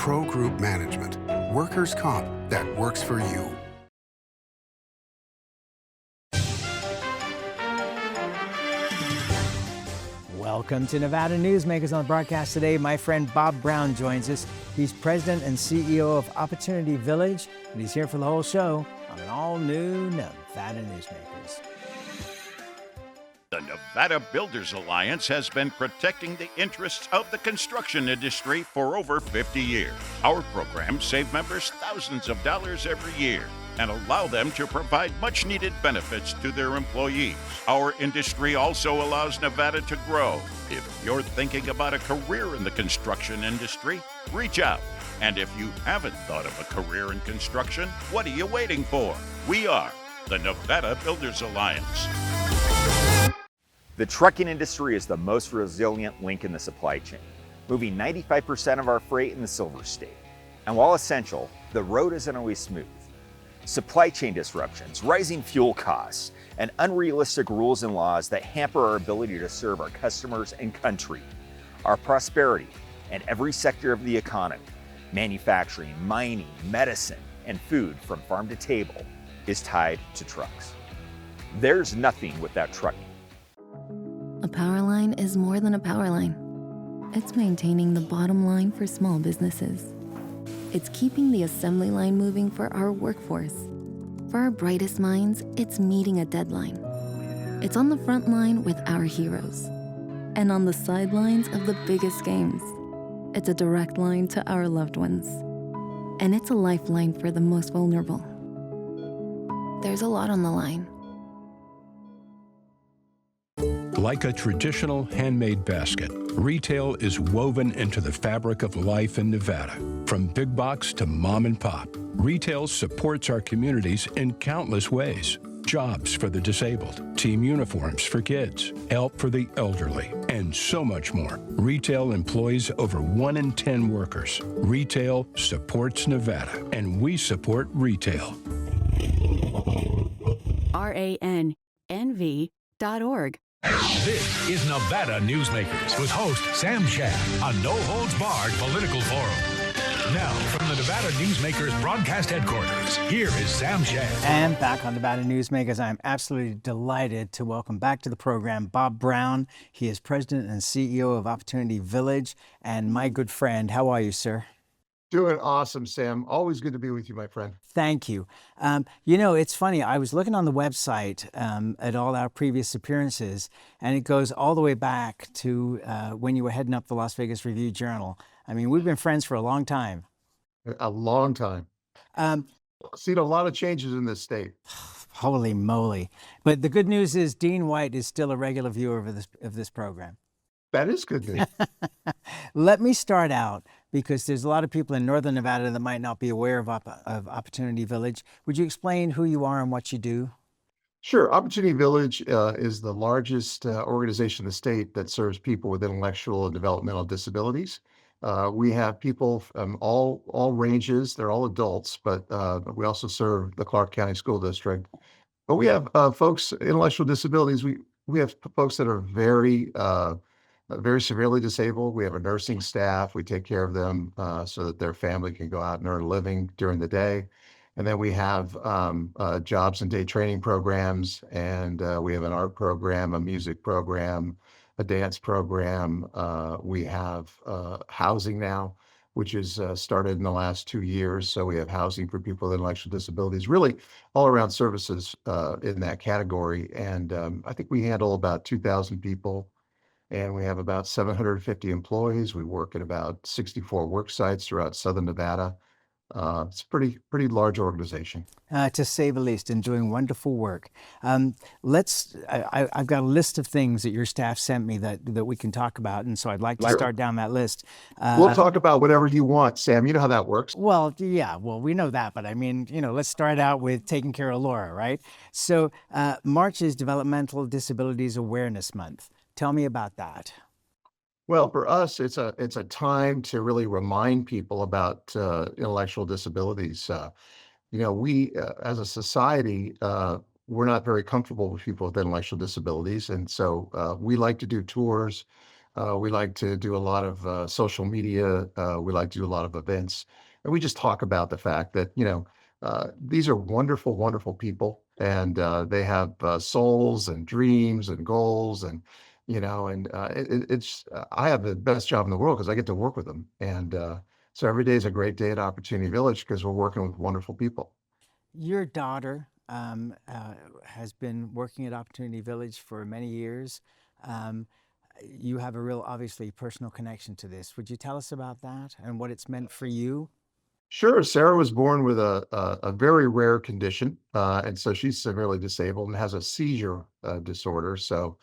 Pro Group Management. Workers' comp that works for you. Welcome to Nevada Newsmakers. On the broadcast today, my friend Bob Brown joins us. He's president and CEO of Opportunity Village, and he's here for the whole show on an all-new Nevada Newsmakers. The Nevada Builders Alliance has been protecting the interests of the construction industry for over 50 years. Our programs save members thousands of dollars every year and allow them to provide much-needed benefits to their employees. Our industry also allows Nevada to grow. If you're thinking about a career in the construction industry, reach out. And if you haven't thought of a career in construction, what are you waiting for? We are the Nevada Builders Alliance. The trucking industry is the most resilient link in the supply chain, moving 95% of our freight in the Silver State. And while essential, the road isn't always smooth. Supply chain disruptions, rising fuel costs, and unrealistic rules and laws that hamper our ability to serve our customers and country. Our prosperity in every sector of the economy, manufacturing, mining, medicine, and food from farm to table, is tied to trucks. There's nothing without trucking. A power line is more than a power line. It's maintaining the bottom line for small businesses. It's keeping the assembly line moving for our workforce. For our brightest minds, it's meeting a deadline. It's on the front line with our heroes. And on the sidelines of the biggest games. It's a direct line to our loved ones. And it's a lifeline for the most vulnerable. There's a lot on the line. Like a traditional handmade basket, retail is woven into the fabric of life in Nevada. From big box to mom and pop, retail supports our communities in countless ways. Jobs for the disabled, team uniforms for kids, help for the elderly, and so much more. Retail employs over 1 in 10 workers. Retail supports Nevada, and we support retail. RANNV.org. This is Nevada Newsmakers with host Sam Shad, a no-holds-barred political forum. Now, from the Nevada Newsmakers broadcast headquarters, here is Sam Shad. And back on Nevada Newsmakers, I'm absolutely delighted to welcome back to the program Bob Brown. He is president and CEO of Opportunity Village, and my good friend. How are you, sir? Doing awesome, Sam. Always good to be with you, my friend. Thank you. You know, it's funny. I was looking on the website at all our previous appearances, and it goes all the way back to when you were heading up the Las Vegas Review-Journal. I mean, we've been friends for a long time. A long time. Seen a lot of changes in this state. Holy moly. But the good news is Dean White is still a regular viewer of this program. That is good news. Let me start out, because there's a lot of people in Northern Nevada that might not be aware of Opportunity Village. Would you explain who you are and what you do? Sure. Opportunity Village is the largest organization in the state that serves people with intellectual and developmental disabilities. We have people from all ranges. They're all adults, but we also serve the Clark County School District. But we have folks, intellectual disabilities. We have folks that are very severely disabled. We have a nursing staff. We take care of them so that their family can go out and earn a living during the day. And then we have jobs and day training programs, and we have an art program, a music program, a dance program. We have housing now, which is started in the last 2 years. So we have housing for people with intellectual disabilities, really all around services in that category. And I think we handle about 2,000 people. And we have about 750 employees. We work at about 64 work sites throughout Southern Nevada. It's a pretty large organization. To say the least, and doing wonderful work. I've got a list of things that your staff sent me that we can talk about, and so I'd like to start down that list. We'll talk about whatever you want, Sam. You know how that works. Well, yeah, we know that, but I mean, let's start out with taking care of Laura, right? So March is Developmental Disabilities Awareness Month. Tell me about that. Well, for us, it's a time to really remind people about intellectual disabilities. We as a society, we're not very comfortable with people with intellectual disabilities, and so we like to do tours. We like to do a lot of social media. We like to do a lot of events, and we just talk about the fact that these are wonderful, wonderful people, and they have souls and dreams and goals, and I have the best job in the world because I get to work with them, and so every day is a great day at Opportunity Village because we're working with wonderful people. Your daughter has been working at Opportunity Village for many years. Um, you have a real, obviously, personal connection to this. Would you tell us about that and what it's meant for you? Sure. Sarah was born with a very rare condition, and so she's severely disabled and has a seizure disorder. So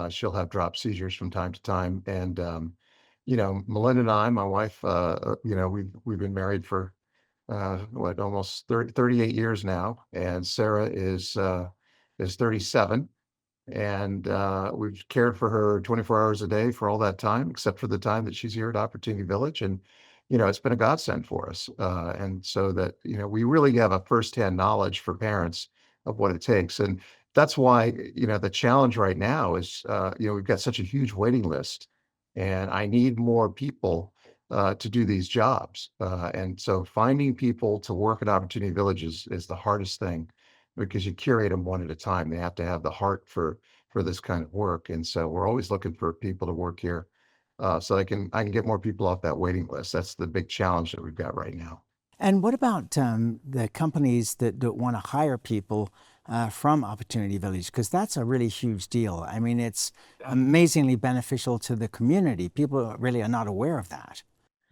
she'll have drop seizures from time to time. And Melinda and I, my wife, we've been married for what, almost 38 years now, and Sarah is 37. And we've cared for her 24 hours a day for all that time, except for the time that she's here at Opportunity Village. And, it's been a godsend for us. And so that, we really have a firsthand knowledge for parents of what it takes. And that's why, the challenge right now is, we've got such a huge waiting list, and I need more people to do these jobs. And so finding people to work at Opportunity Village is the hardest thing because you curate them one at a time. They have to have the heart for this kind of work, and so we're always looking for people to work here, so I can get more people off that waiting list. That's the big challenge that we've got right now. And what about the companies that want to hire people from Opportunity Village? Because that's a really huge deal. I mean, it's amazingly beneficial to the community. People really are not aware of that.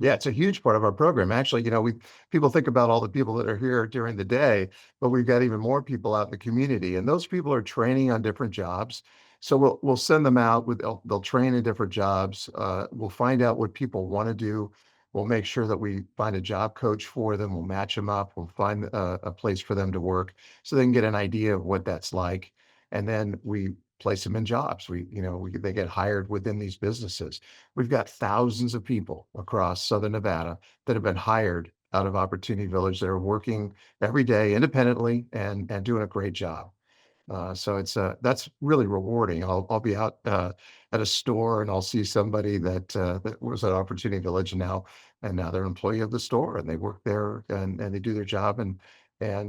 Yeah, it's a huge part of our program. Actually, we people think about all the people that are here during the day, but we've got even more people out in the community, and those people are training on different jobs. So we'll send them out with they'll train in different jobs. We'll find out what people want to do. We'll make sure that we find a job coach for them. We'll match them up. We'll find a place for them to work so they can get an idea of what that's like, and then we place them in jobs. They get hired within these businesses. We've got thousands of people across Southern Nevada that have been hired out of Opportunity Village that are working every day independently and doing a great job. So that's really rewarding. I'll be out at a store and I'll see somebody that was at Opportunity Village and now they're an employee of the store and they work there and they do their job and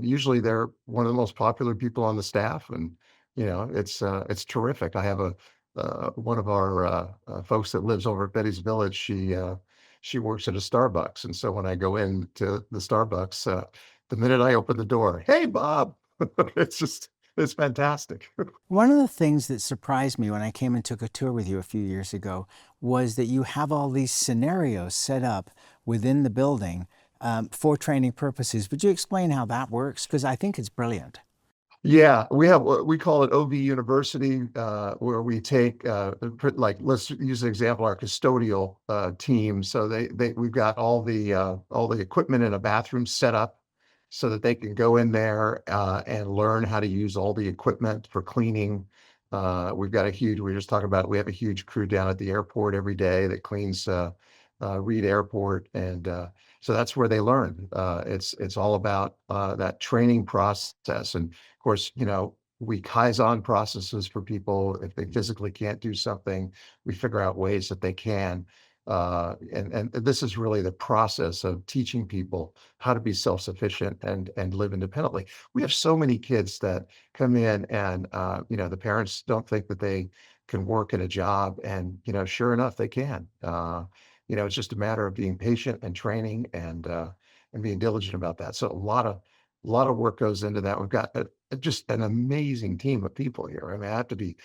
usually they're one of the most popular people on the staff and it's terrific. I have a one of our folks that lives over at Betty's Village. She works at a Starbucks, and so when I go into the Starbucks, the minute I open the door, hey Bob, it's fantastic. One of the things that surprised me when I came and took a tour with you a few years ago was that you have all these scenarios set up within the building for training purposes. Would you explain how that works? Because I think it's brilliant. Yeah, we have what we call it OV University, where we take, like, let's use an example, our custodial team. So we've got all the equipment in a bathroom set up so that they can go in there and learn how to use all the equipment for cleaning. We were just talking about it, we have a huge crew down at the airport every day that cleans Reed Airport, and so that's where they learn. It's all about that training process, and of course, we Kaizen processes for people. If they physically can't do something, we figure out ways that they can. And this is really the process of teaching people how to be self-sufficient and live independently. We have so many kids that come in and the parents don't think that they can work at a job, and sure enough, they can. It's just a matter of being patient and training and being diligent about that. So a lot of work goes into that. We've got just an amazing team of people here. I mean, I have to be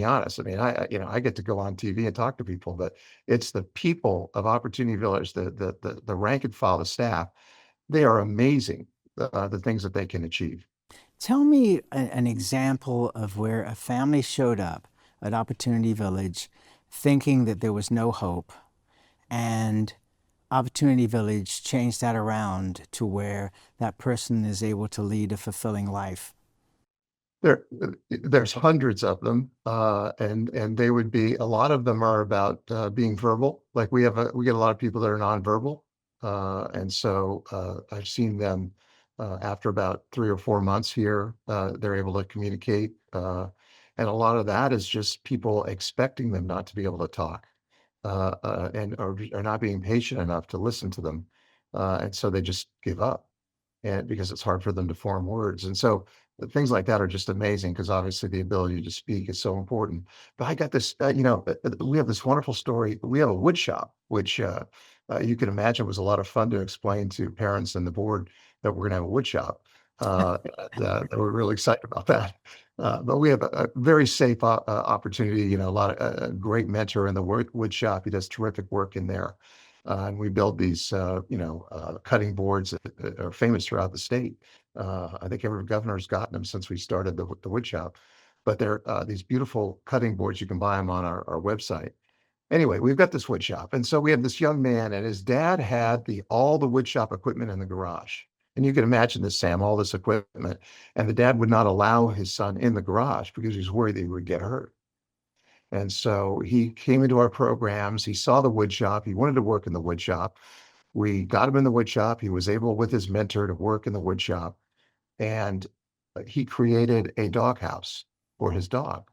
honest. I mean, I get to go on TV and talk to people, but it's the people of Opportunity Village, the rank and file, the staff. They are amazing. The things that they can achieve. Tell me an example of where a family showed up at Opportunity Village thinking that there was no hope, and Opportunity Village changed that around to where that person is able to lead a fulfilling life. There's hundreds of them, and they would be a lot of them are about being verbal. Like we get a lot of people that are nonverbal, and so I've seen them after about 3 or 4 months here. They're able to communicate, and a lot of that is just people expecting them not to be able to talk. and are not being patient enough to listen to them. And so they just give up, and because it's hard for them to form words. And so things like that are just amazing because obviously the ability to speak is so important. But I got this, we have this wonderful story. We have a wood shop, which you can imagine was a lot of fun to explain to parents and the board that we're going to have a wood shop. They were really excited about that. But we have a very safe opportunity, a lot of a great mentor in the wood shop. He does terrific work in there. And we build these, cutting boards that are famous throughout the state. I think every governor's gotten them since we started the wood shop. But they're these beautiful cutting boards. You can buy them on our website. Anyway, we've got this wood shop, and so we have this young man, and his dad had all the wood shop equipment in the garage. And you can imagine this, Sam, all this equipment, and the dad would not allow his son in the garage because he's worried that he would get hurt. And so he came into our programs. He saw the wood shop. He wanted to work in the wood shop. We got him in the wood shop. He was able, with his mentor, to work in the wood shop, and he created a doghouse for his dog.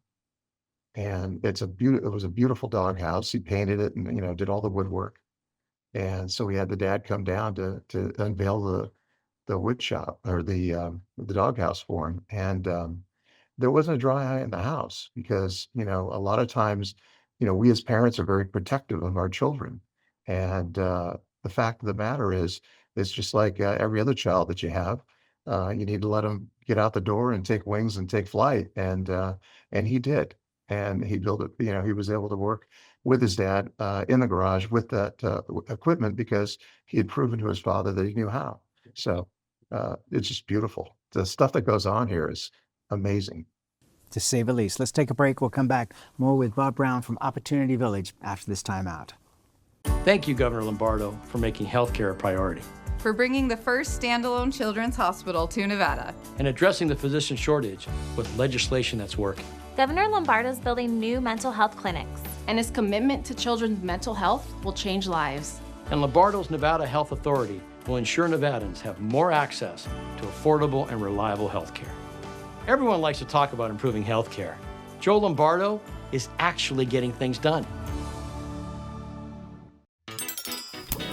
And it was a beautiful doghouse. He painted it and, did all the woodwork. And so we had the dad come down to unveil the wood shop or the doghouse for him. And there wasn't a dry eye in the house because, a lot of times, we as parents are very protective of our children. And the fact of the matter is, it's just like every other child that you have. You need to let them get out the door and take wings and take flight. And he did. And he built it, he was able to work with his dad in the garage with that equipment because he had proven to his father that he knew how. So it's just beautiful. The stuff that goes on here is amazing. To say the least. Let's take a break. We'll come back more with Bob Brown from Opportunity Village after this time out. Thank you, Governor Lombardo, for making healthcare a priority for bringing the first standalone children's hospital to Nevada, and addressing the physician shortage with legislation that's working. Governor Lombardo's building new mental health clinics, and his commitment to children's mental health will change lives. And Lombardo's Nevada Health Authority will ensure Nevadans have more access to affordable and reliable health care. Everyone likes to talk about improving health care. Joe Lombardo is actually getting things done.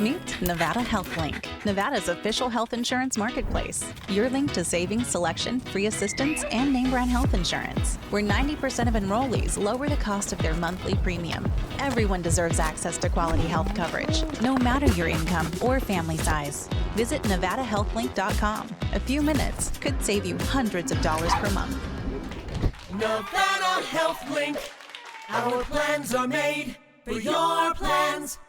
Meet Nevada Health Link, Nevada's official health insurance marketplace. Your link to savings, selection, free assistance, and name brand health insurance, where 90% of enrollees lower the cost of their monthly premium. Everyone deserves access to quality health coverage, no matter your income or family size. Visit NevadaHealthLink.com. A few minutes could save you hundreds of dollars per month. Nevada Health Link. Our plans are made for your plans.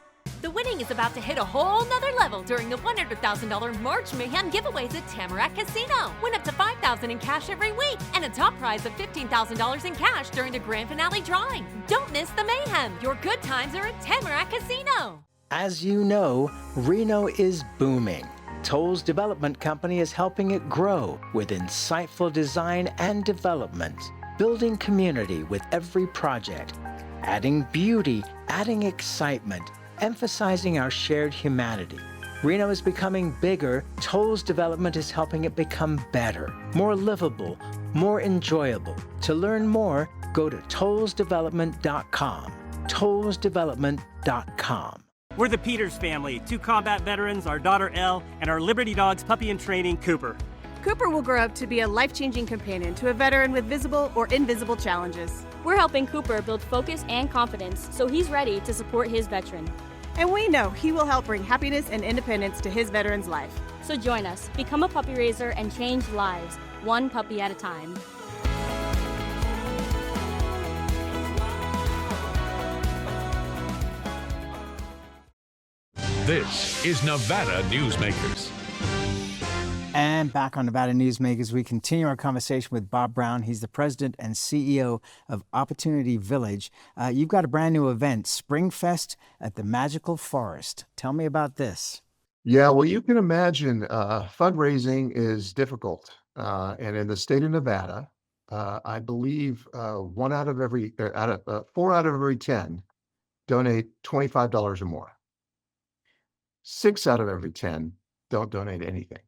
The winning is about to hit a whole nother level during the $100,000 March Mayhem giveaways at Tamarack Casino. Win up to $5,000 in cash every week and a top prize of $15,000 in cash during the grand finale drawing. Don't miss the mayhem. Your good times are at Tamarack Casino. As you know, Reno is booming. Toll's development company is helping it grow with insightful design and development, building community with every project, adding beauty, adding excitement, emphasizing our shared humanity. Reno is becoming bigger. Toll's development is helping it become better, more livable, more enjoyable. To learn more, go to tollsdevelopment.com. tollsdevelopment.com. We're the Peters family, 2 combat veterans, our daughter Elle, and our Liberty Dogs puppy in training, Cooper. Cooper will grow up to be a life-changing companion to a veteran with visible or invisible challenges. We're helping Cooper build focus and confidence so he's ready to support his veteran. And we know he will help bring happiness and independence to his veteran's life. So join us, become a puppy raiser, and change lives, one puppy at a time. This is Nevada Newsmakers. And back on Nevada Newsmakers, we continue our conversation with Bob Brown. He's the president and CEO of Opportunity Village. You've got a brand new event, Springfest at the Magical Forest. Tell me about this. Yeah, well, you can imagine fundraising is difficult. And in the state of Nevada, I believe 4 out of every 10 donate $25 or more. 6 out of every 10 don't donate anything.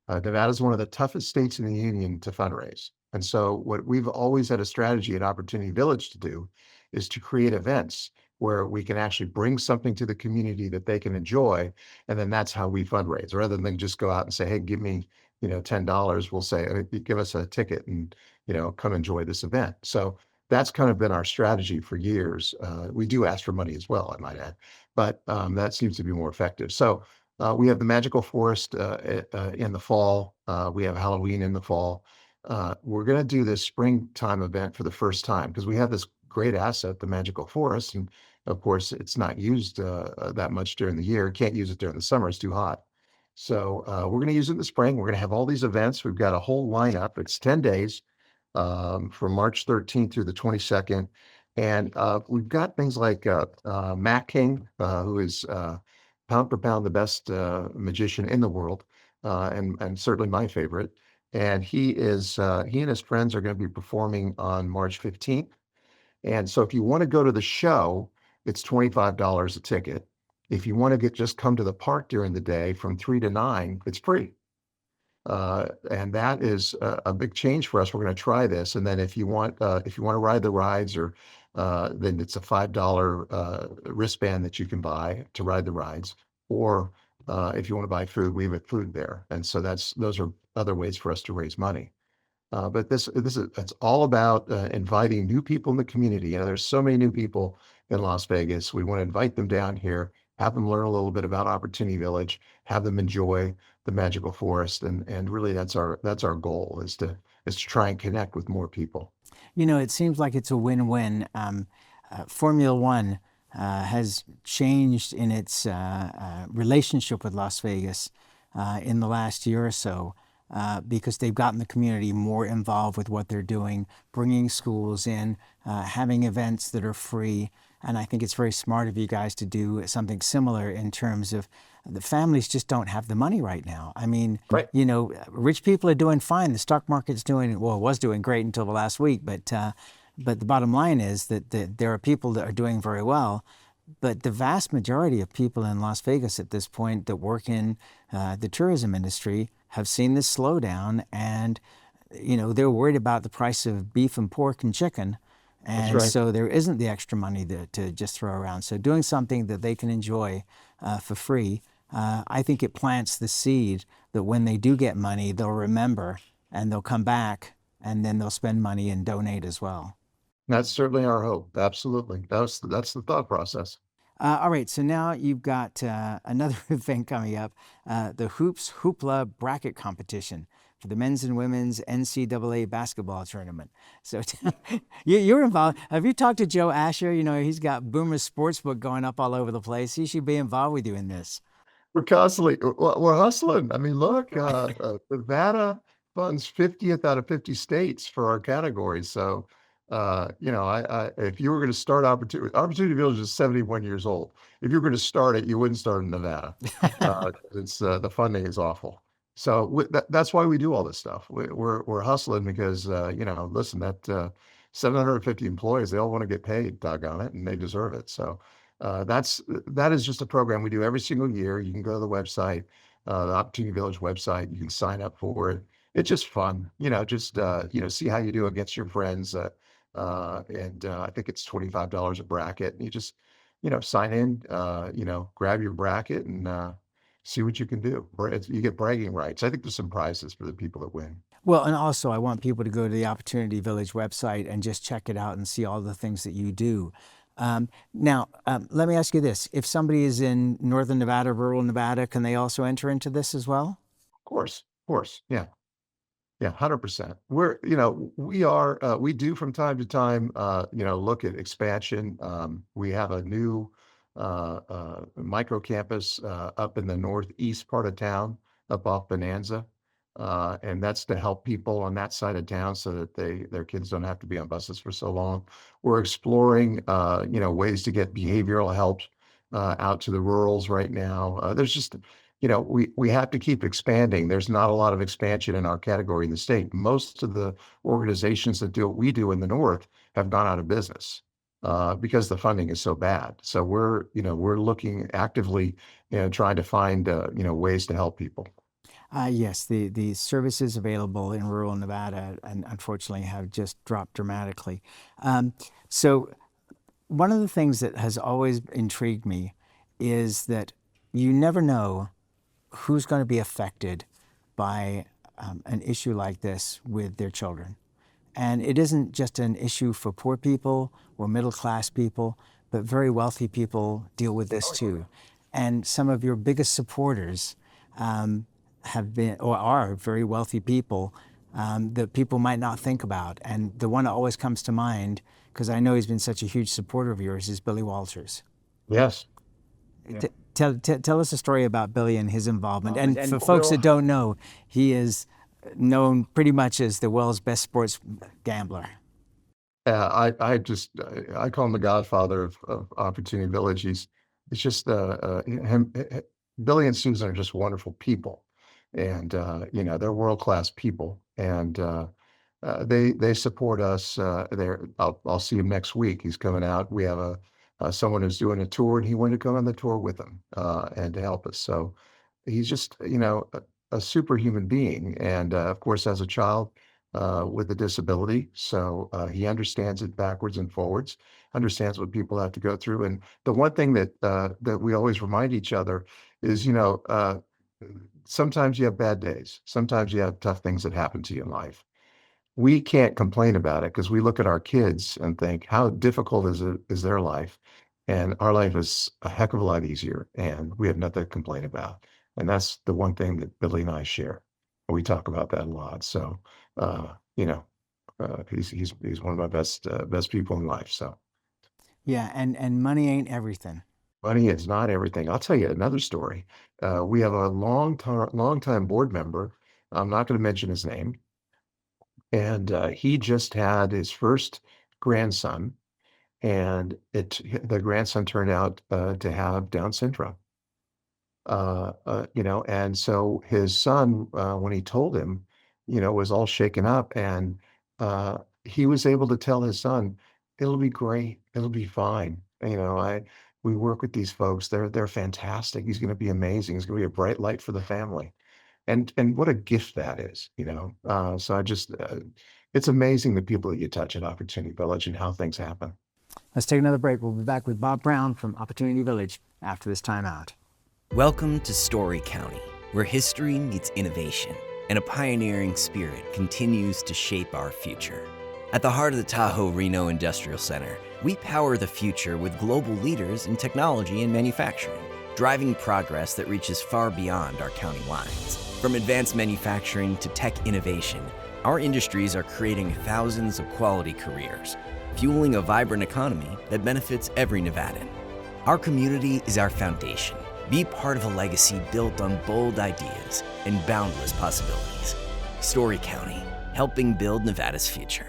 Nevada is one of the toughest states in the union to fundraise. And so what we've always had a strategy at Opportunity Village to do is to create events where we can actually bring something to the community that they can enjoy. And then that's how we fundraise, rather than just go out and say, hey, give me, $10. We'll say, give us a ticket and, come enjoy this event. So that's kind of been our strategy for years. We do ask for money as well, I might add, but that seems to be more effective. So we have the Magical Forest in the fall. We have Halloween in the fall. We're going to do this springtime event for the first time because we have this great asset, the Magical Forest. And of course, it's not used that much during the year. Can't use it during the summer. It's too hot. So we're going to use it in the spring. We're going to have all these events. We've got a whole lineup. It's 10 days from March 13th through the 22nd. And we've got things like Matt King, who is pound for pound the best magician in the world, and certainly my favorite. And he and his friends are going to be performing on March 15th. And so if you want to go to the show, it's $25 a ticket. If you want to just come to the park during the day from 3 to 9, it's free. And that is a big change for us. We're going to try this. And then if you want to ride the rides, or then it's a $5 wristband that you can buy to ride the rides. Or if you want to buy food, we have food there. And so those are other ways for us to raise money. But it's all about inviting new people in the community. There's so many new people in Las Vegas. We want to invite them down here, have them learn a little bit about Opportunity Village, have them enjoy the Magical Forest, and really that's our goal, is to try and connect with more people. It seems like it's a win-win. Formula One has changed in its relationship with Las Vegas in the last year or so. Because they've gotten the community more involved with what they're doing, bringing schools in, having events that are free. And I think it's very smart of you guys to do something similar in terms of the families just don't have the money right now. I mean, right. Rich people are doing fine. The stock market's was doing great until the last week. But the bottom line is that there are people that are doing very well. But the vast majority of people in Las Vegas at this point that work in the tourism industry have seen this slowdown, and they're worried about the price of beef and pork and chicken, and right. So there isn't the extra money to just throw around. So doing something that they can enjoy for free, I think it plants the seed that when they do get money, they'll remember and they'll come back, and then they'll spend money and donate as well. That's certainly our hope. Absolutely, that's the thought process. All right, so now you've got another event coming up, the Hoops Hoopla Bracket Competition for the men's and women's NCAA basketball tournament. So you're involved. Have you talked to Joe Asher? He's got Boomer's Sportsbook going up all over the place. He should be involved with you in this. We're constantly we're hustling. I mean, look, Nevada funds 50th out of 50 states for our categories. So, if you were going to start Opportunity Village is 71 years old. If you're going to start it, you wouldn't start in Nevada. It's the funding is awful. So that's why we do all this stuff. We're hustling because listen, that 750 employees, they all want to get paid, doggone it, and they deserve it. So. That is just a program we do every single year. You can go to the website, the Opportunity Village website. You can sign up for it. It's just fun, see how you do against your friends. And I think it's $25 a bracket. And you just, sign in, grab your bracket and see what you can do. You get bragging rights. I think there's some prizes for the people that win. Well, and also I want people to go to the Opportunity Village website and just check it out and see all the things that you do. Now, let me ask you this. If somebody is in Northern Nevada, rural Nevada, can they also enter into this as well? Of course. Yeah. Yeah, 100%. We do from time to time, look at expansion. We have a new micro campus up in the northeast part of town, up off Bonanza. And that's to help people on that side of town so that their kids don't have to be on buses for so long. We're exploring, ways to get behavioral help out to the rurals right now. There's just, we have to keep expanding. There's not a lot of expansion in our category in the state. Most of the organizations that do what we do in the north have gone out of business because the funding is so bad. So we're looking actively, trying to find, ways to help people. Yes, the services available in rural Nevada, and unfortunately, have just dropped dramatically. So One of the things that has always intrigued me is that you never know who's going to be affected by an issue like this with their children. And it isn't just an issue for poor people or middle class people, but very wealthy people deal with this too. And some of your biggest supporters have been or are very wealthy people that people might not think about. And the one that always comes to mind, because I know he's been such a huge supporter of yours, is Billy Walters. Yes. Yeah. Tell us a story about Billy and his involvement. And for folks that don't know, he is known pretty much as the world's best sports gambler. Yeah, I call him the godfather of Opportunity Village. It's just Billy and Susan are just wonderful people, and they're world class people, and they support us. I'll see him next week. He's coming out. We have someone who's doing a tour, and he wanted to come on the tour with them and to help us. So he's just a superhuman being, and of course, as a child with a disability, so he understands it backwards and forwards, understands what people have to go through. And the one thing that we always remind each other is, sometimes you have bad days, sometimes you have tough things that happen to you in life. We can't complain about it because we look at our kids and think, how difficult is their life? And our life is a heck of a lot easier, and we have nothing to complain about. And that's the one thing that Billy and I share. We talk about that a lot. So, he's one of my best people in life. So Yeah, and money ain't everything. money is not everything. I'll tell you another story. We have a long time board member. I'm not going to mention his name, and he just had his first grandson, and the grandson turned out to have Down syndrome. And so his son, when he told him, was all shaken up, and he was able to tell his son, "It'll be great. It'll be fine. We work with these folks. They're fantastic. He's going to be amazing. He's going to be a bright light for the family." And what a gift that is. So it's amazing the people that you touch at Opportunity Village and how things happen. Let's take another break. We'll be back with Bob Brown from Opportunity Village after this timeout. Welcome to Story County, where history meets innovation and a pioneering spirit continues to shape our future. At the heart of the Tahoe Reno Industrial Center, we power the future with global leaders in technology and manufacturing, driving progress that reaches far beyond our county lines. From advanced manufacturing to tech innovation, our industries are creating thousands of quality careers, fueling a vibrant economy that benefits every Nevadan. Our community is our foundation. Be part of a legacy built on bold ideas and boundless possibilities. Story County, helping build Nevada's future.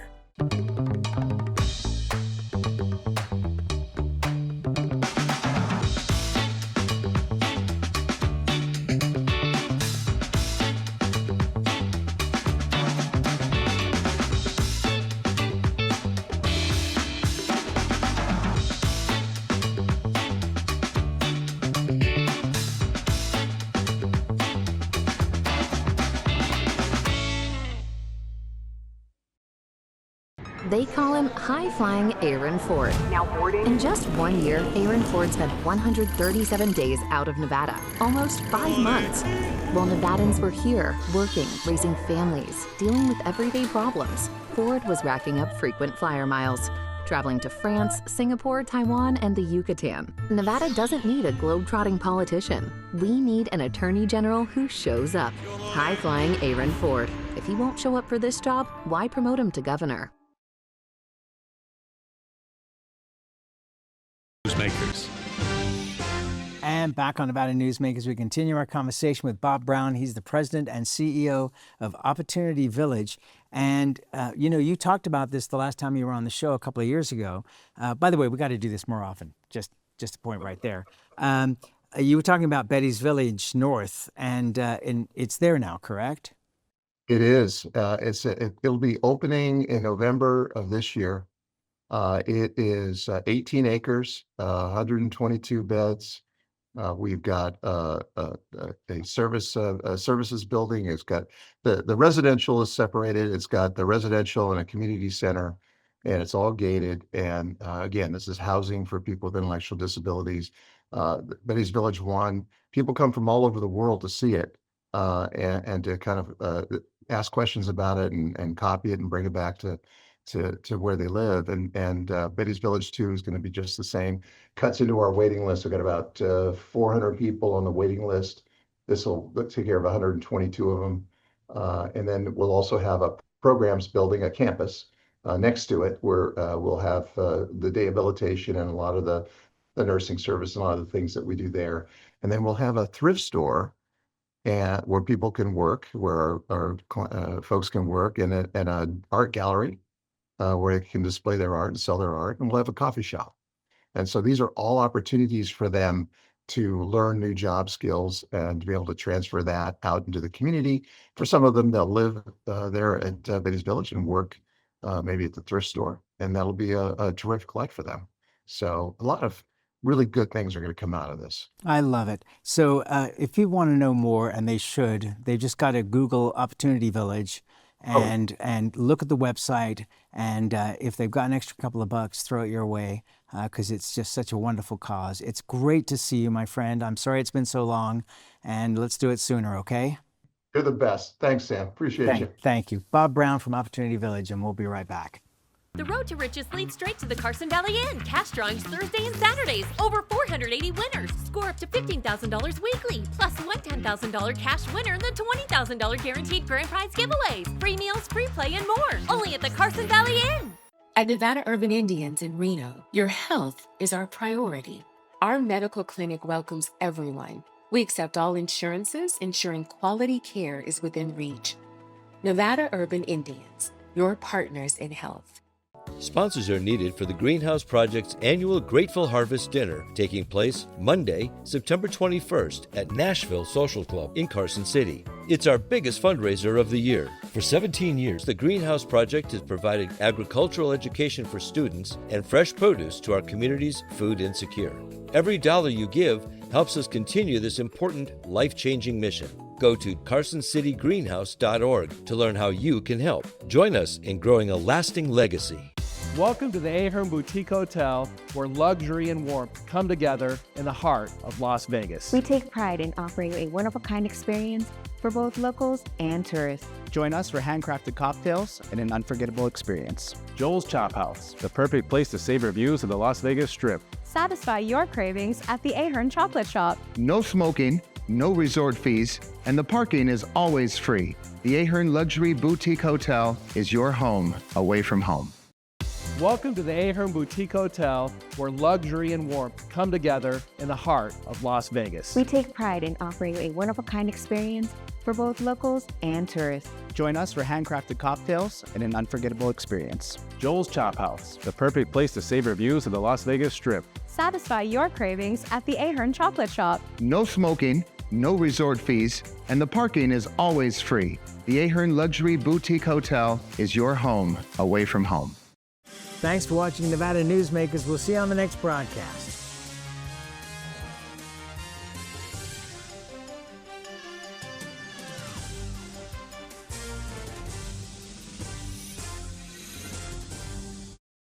They call him high-flying Aaron Ford. Now boarding. In just 1 year, Aaron Ford spent 137 days out of Nevada, almost 5 months. While Nevadans were here, working, raising families, dealing with everyday problems, Ford was racking up frequent flyer miles, traveling to France, Singapore, Taiwan, and the Yucatan. Nevada doesn't need a globe-trotting politician. We need an attorney general who shows up. High-flying Aaron Ford. If he won't show up for this job, why promote him to governor? Newsmakers. And back on Nevada Newsmakers, we continue our conversation with Bob Brown. He's the president and CEO of Opportunity Village. And, you talked about this the last time you were on the show a couple of years ago. By the way, we got to do this more often, just a point right there. You were talking about Betty's Village North, and it's there now, correct? It is. It'll be opening in November of this year. It is 18 acres, 122 beds. We've got a services building. It's got the residential is separated. It's got the residential and a community center. and it's all gated. And again, this is housing for people with intellectual disabilities. Betty's Village 1, people come from all over the world to see it and to kind of ask questions about it and copy it and bring it back to where they live. And Betty's Village 2 is going to be just the same. Cuts into our waiting list. We've got about 400 people on the waiting list. This will take care of 122 of them. And then we'll also have a programs building, a campus next to it, where we'll have the day habilitation and a lot of the nursing service and a lot of the things that we do there. And then we'll have a thrift store where people can work, where our folks can work, and an art gallery where they can display their art and sell their art. And we'll have a coffee shop. And so these are all opportunities for them to learn new job skills and to be able to transfer that out into the community. For some of them, they'll live there at Betty's Village and work maybe at the thrift store, and that'll be a terrific life for them. So a lot of really good things are going to come out of this. I love it. So if you want to know more, and they should, they've just got to Google Opportunity Village and look at the website. And if they've got an extra couple of bucks, throw it your way, because it's just such a wonderful cause. It's great to see you, my friend. I'm sorry it's been so long, and let's do it sooner, okay? You're the best. Thanks, Sam. Appreciate you. Thank you. Bob Brown from Opportunity Village, and we'll be right back. The road to riches leads straight to the Carson Valley Inn. Cash drawings Thursday and Saturdays. Over 480 winners. Score up to $15,000 weekly. Plus one $10,000 cash winner and the $20,000 guaranteed grand prize giveaways. Free meals, free play, and more. Only at the Carson Valley Inn. At Nevada Urban Indians in Reno, your health is our priority. Our medical clinic welcomes everyone. We accept all insurances, ensuring quality care is within reach. Nevada Urban Indians, your partners in health. Sponsors are needed for the Greenhouse Project's annual Grateful Harvest Dinner, taking place Monday, September 21st at Nashville Social Club in Carson City. It's our biggest fundraiser of the year. For 17 years, the Greenhouse Project has provided agricultural education for students and fresh produce to our community's food insecure. Every dollar you give helps us continue this important, life-changing mission. Go to CarsonCityGreenhouse.org to learn how you can help. Join us in growing a lasting legacy. Welcome to the Ahern Boutique Hotel, where luxury and warmth come together in the heart of Las Vegas. We take pride in offering a one-of-a-kind experience for both locals and tourists. Join us for handcrafted cocktails and an unforgettable experience. Joel's Chop House, the perfect place to savor views of the Las Vegas Strip. Satisfy your cravings at the Ahern Chocolate Shop. No smoking, no resort fees, and the parking is always free. The Ahern Luxury Boutique Hotel is your home away from home. Welcome to the Ahern Boutique Hotel, where luxury and warmth come together in the heart of Las Vegas. We take pride in offering a one-of-a-kind experience for both locals and tourists. Join us for handcrafted cocktails and an unforgettable experience. Joel's Chop House, the perfect place to savor views of the Las Vegas Strip. Satisfy your cravings at the Ahern Chocolate Shop. No smoking, no resort fees, and the parking is always free. The Ahern Luxury Boutique Hotel is your home away from home. Thanks for watching Nevada Newsmakers. We'll see you on the next broadcast.